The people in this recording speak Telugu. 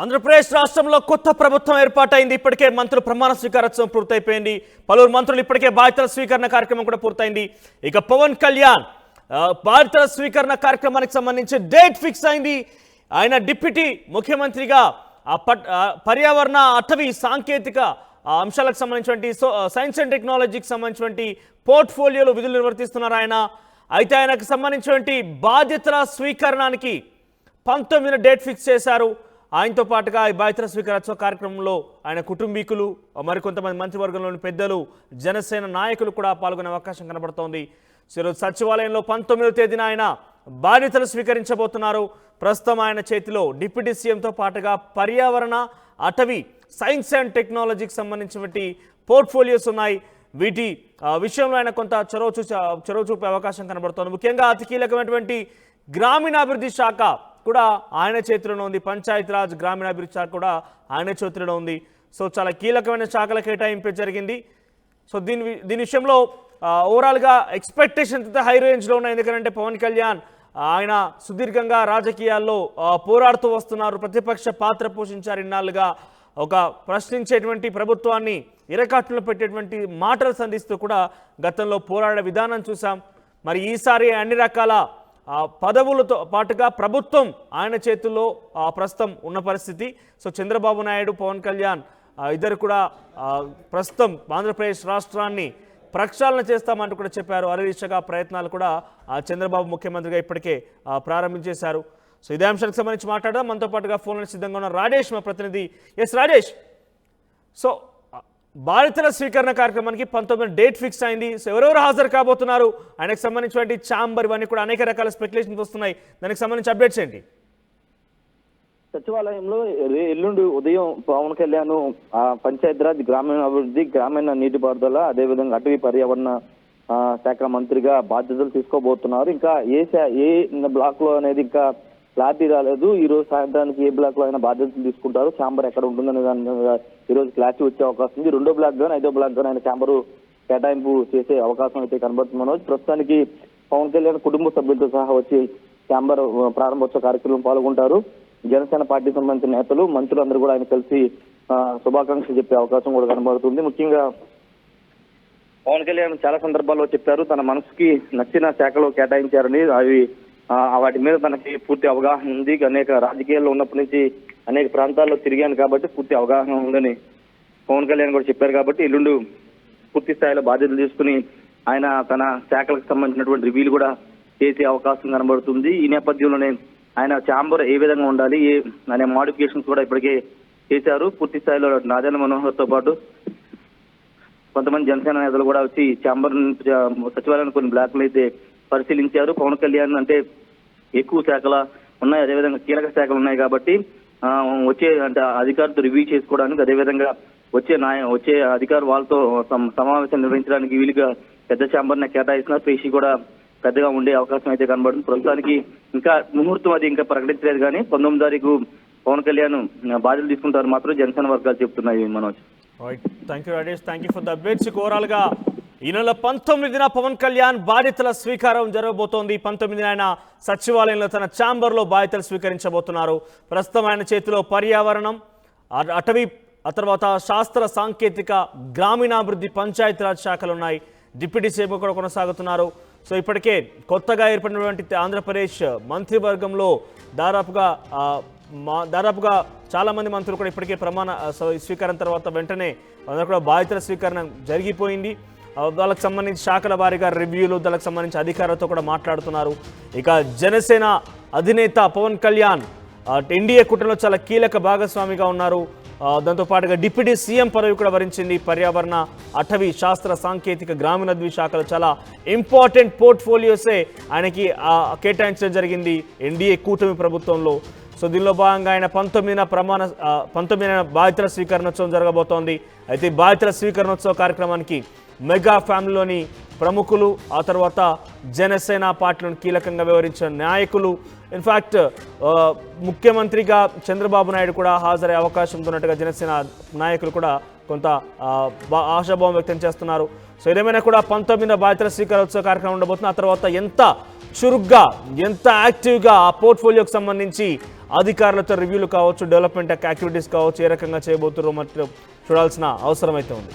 ఆంధ్రప్రదేశ్ రాష్ట్రంలో కొత్త ప్రభుత్వం ఏర్పాటైంది. ఇప్పటికే మంత్రులు ప్రమాణ స్వీకారోత్సవం పూర్తయిపోయింది. పలువురు మంత్రులు ఇప్పటికే బాధ్యతల స్వీకరణ కార్యక్రమం కూడా పూర్తయింది. ఇక పవన్ కళ్యాణ్ బాధ్యతల స్వీకరణ కార్యక్రమానికి సంబంధించి డేట్ ఫిక్స్ అయింది. ఆయన డిప్యూటీ ముఖ్యమంత్రిగా పర్యావరణ అటవీ సాంకేతిక అంశాలకు సంబంధించినటువంటి సైన్స్ అండ్ టెక్నాలజీకి సంబంధించినటువంటి పోర్ట్ఫోలియోలో విధులు నిర్వర్తిస్తున్నారు ఆయన. అయితే ఆయనకు సంబంధించినటువంటి బాధ్యతల స్వీకరణానికి 19 డేట్ ఫిక్స్ చేశారు. ఆయనతో పాటుగా ఈ బాధ్యతల స్వీకారోత్సవ కార్యక్రమంలో ఆయన కుటుంబీకులు, మరికొంతమంది మంత్రివర్గంలోని పెద్దలు, జనసేన నాయకులు కూడా పాల్గొనే అవకాశం కనబడుతోంది. ఈరోజు సచివాలయంలో 19వ తేదీన ఆయన బాధ్యతలు స్వీకరించబోతున్నారు. ప్రస్తుతం ఆయన చేతిలో డిప్యూటీ సీఎంతో పాటుగా పర్యావరణ, అటవీ, సైన్స్ అండ్ టెక్నాలజీకి సంబంధించినటువంటి పోర్ట్ఫోలియోస్ ఉన్నాయి. వీటి విషయంలో ఆయన కొంత చొరవ చూపే అవకాశం కనబడుతోంది. ముఖ్యంగా అతి కీలకమైనటువంటి గ్రామీణాభివృద్ధి శాఖ కూడా ఆయన చేతిలోనే ఉంది. పంచాయతీరాజ్ గ్రామీణాభివృద్ధి శాఖ కూడా ఆయన చేతిలో ఉంది. సో చాలా కీలకమైన శాఖల కేటాయింపు జరిగింది. సో దీని విషయంలో ఓవరాల్గా ఎక్స్పెక్టేషన్స్ అయితే హై రేంజ్లో ఉన్నాయి. ఎందుకంటే పవన్ కళ్యాణ్ ఆయన సుదీర్ఘంగా రాజకీయాల్లో పోరాడుతూ వస్తున్నారు. ప్రతిపక్ష పాత్ర పోషించారు. ఇన్నాళ్ళుగా ఒక ప్రశ్నించేటువంటి ప్రభుత్వాన్ని ఇరకాటులో పెట్టేటువంటి మాటలు సంధిస్తూ కూడా గతంలో పోరాడే విధానం చూసాం. మరి ఈసారి అన్ని రకాల పదవులతో పాటుగా ప్రభుత్వం ఆయన చేతుల్లో ప్రస్తుతం ఉన్న పరిస్థితి. సో చంద్రబాబు నాయుడు, పవన్ కళ్యాణ్ ఇద్దరు కూడా ప్రస్తుతం ఆంధ్రప్రదేశ్ రాష్ట్రాన్ని ప్రక్షాళన చేస్తామంటూ కూడా చెప్పారు. అదే దిశగా ప్రయత్నాలు కూడా చంద్రబాబు ముఖ్యమంత్రిగా ఇప్పటికే ప్రారంభించేశారు. సో ఇదే అంశానికి సంబంధించి మాట్లాడదాం. మనతో పాటుగా ఫోన్లో సిద్ధంగా ఉన్న రాజేష్, మా ప్రతినిధి. ఎస్ రాజేష్, సో బాధ్యతల స్వీకరణ కార్యక్రమానికి 19 డేట్ ఫిక్స్ అయింది. సో ఎవరెవరు హాజరు కాబోతున్నారు, ఆయనకు సంబంధించినటువంటి ఛాంబర్, ఇవన్నీ కూడా అనేక రకాల స్పెక్యులేషన్స్ వస్తున్నాయి. దానికి సంబంధించి అప్డేట్స్ ఏంటి? సచివాలయంలో ఎల్లుండి ఉదయం పవన్ కళ్యాణ్ పంచాయతీరాజ్, గ్రామీణాభివృద్ధి, గ్రామీణ నీటిపారుదల, అదేవిధంగా అటవీ పర్యావరణ శాఖ మంత్రిగా బాధ్యతలు తీసుకోబోతున్నారు. ఇంకా ఏ బ్లాక్ లో అనేది ఇంకా క్లారిటీ రాలేదు. ఈ రోజు సాయంత్రానికి ఏ బ్లాక్ లో అయినా బాధ్యతలు తీసుకుంటారు, ఛాంబర్ ఎక్కడ ఉంటుందనే దాని ఈ రోజు క్లారిటీ వచ్చే అవకాశం ఉంది. 2వ బ్లాక్ గానీ 5వ బ్లాక్ గానీ ఆయన ఛాంబరు కేటాయింపు చేసే అవకాశం అయితే కనబడుతుంది. ప్రస్తుతానికి పవన్ కళ్యాణ్ కుటుంబ సభ్యులతో సహా వచ్చి ఛాంబర్ ప్రారంభోత్సవ కార్యక్రమం పాల్గొంటారు. జనసేన పార్టీకి సంబంధించిన నేతలు, మంత్రులందరూ కూడా ఆయన కలిసి శుభాకాంక్షలు చెప్పే అవకాశం కూడా కనబడుతుంది. ముఖ్యంగా పవన్ కళ్యాణ్ చాలా సందర్భాల్లో చెప్పారు, తన మనసుకి నచ్చిన శాఖలో కేటాయించారని, అవి వాటి మీద తనకి పూర్తి అవగాహన ఉంది. అనేక రాజకీయాల్లో ఉన్నప్పటి నుంచి అనేక ప్రాంతాల్లో తిరిగాను కాబట్టి పూర్తి అవగాహన ఉందని పవన్ కళ్యాణ్ కూడా చెప్పారు. కాబట్టి ఎల్లుండి పూర్తి స్థాయిలో బాధ్యతలు తీసుకుని ఆయన తన శాఖలకు సంబంధించినటువంటి రివ్యూలు కూడా చేసే అవకాశం కనబడుతుంది. ఈ నేపథ్యంలోనే ఆయన ఛాంబర్ ఏ విధంగా ఉండాలి అనే మోడిఫికేషన్స్ కూడా ఇప్పటికే చేశారు. పూర్తి స్థాయిలో నాదెండ్ల మనోహర్తో పాటు కొంతమంది జనసేన నేతలు కూడా వచ్చి ఛాంబర్ సచివాలయాన్ని కొన్ని బ్లాక్లు అయితే పరిశీలించారు. పవన్ కళ్యాణ్ అంటే ఎక్కువ శాఖలు ఉన్నాయి, అదేవిధంగా కీలక శాఖలు ఉన్నాయి కాబట్టి వచ్చే అంటే అధికారులతో రివ్యూ చేసుకోవడానికి, అదేవిధంగా వచ్చే అధికారులు వాళ్ళతో సమావేశం నిర్వహించడానికి వీలుగా పెద్ద ఛాంబర్ని కేటాయిస్తున్నారు. పేషీ కూడా పెద్దగా ఉండే అవకాశం అయితే కనబడుతుంది. ప్రస్తుతానికి ఇంకా ముహూర్తం అది ఇంకా ప్రకటించలేదు, కానీ 19వ తారీఖు పవన్ కళ్యాణ్ బాధ్యతలు తీసుకుంటారు మాత్రం జనసేన వర్గాలు చెప్తున్నాయి. Manoj, thank you Rajesh, thank you for the updates. ఓవరాల్గా ఈ నెల 19న పవన్ కళ్యాణ్ బాధ్యతల స్వీకారం జరగబోతోంది. 19న ఆయన సచివాలయంలో తన ఛాంబర్లో బాధ్యతలు స్వీకరించబోతున్నారు. ప్రస్తుతం ఆయన చేతిలో పర్యావరణం, అటవీ, ఆ తర్వాత శాస్త్ర సాంకేతిక, గ్రామీణాభివృద్ధి, పంచాయతీరాజ్ శాఖలు ఉన్నాయి. డిప్యూటీ సీఎం కూడా కొనసాగుతున్నారు. సో ఇప్పటికే కొత్తగా ఏర్పడినటువంటి ఆంధ్రప్రదేశ్ మంత్రివర్గంలో దాదాపుగా చాలామంది మంత్రులు కూడా ఇప్పటికే ప్రమాణ స్వీకారం తర్వాత వెంటనే అందరూ కూడా బాధ్యతల స్వీకరణ జరిగిపోయింది. వాళ్ళకి సంబంధించి శాఖల వారీగా రివ్యూలు, దానికి సంబంధించి అధికారులతో కూడా మాట్లాడుతున్నారు. ఇక జనసేన అధినేత పవన్ కళ్యాణ్ ఎన్డీఏ కూటమిలో చాలా కీలక భాగస్వామిగా ఉన్నారు. దాంతోపాటుగా డిప్యూటీ సీఎం పదవి కూడా వరించింది. పర్యావరణ, అటవీ, శాస్త్ర సాంకేతిక, గ్రామీణాభివృద్ధి శాఖలు చాలా ఇంపార్టెంట్ పోర్ట్ఫోలియోసే ఆయనకి కేటాయించడం జరిగింది ఎన్డీఏ కూటమి ప్రభుత్వంలో. సో దీనిలో భాగంగా ఆయన 19న బాధ్యతల స్వీకరణోత్సవం జరగబోతోంది. అయితే బాధ్యతల స్వీకరణోత్సవ కార్యక్రమానికి మెగా ఫ్యామిలీలోని ప్రముఖులు, ఆ తర్వాత జనసేన పార్టీలను కీలకంగా వ్యవహరించిన నాయకులు, ఇన్ఫ్యాక్ట్ ముఖ్యమంత్రిగా చంద్రబాబు నాయుడు కూడా హాజరయ్యే అవకాశం ఉన్నట్టుగా జనసేన నాయకులు కూడా కొంత ఆశాభావం వ్యక్తం చేస్తున్నారు. సో ఏదేమైనా కూడా 19న బాధ్యతల స్వీకారోత్సవ కార్యక్రమం ఉండబోతుంది. ఆ తర్వాత ఎంత చురుగ్గా, ఎంత యాక్టివ్గా ఆ పోర్ట్ఫోలియోకి సంబంధించి అధికారులతో రివ్యూలు కావచ్చు, డెవలప్మెంట్ యాక్టివిటీస్ కావచ్చు, ఏ రకంగా చేయబోతున్నారో మరి చూడాల్సిన అవసరం అయితే ఉంది.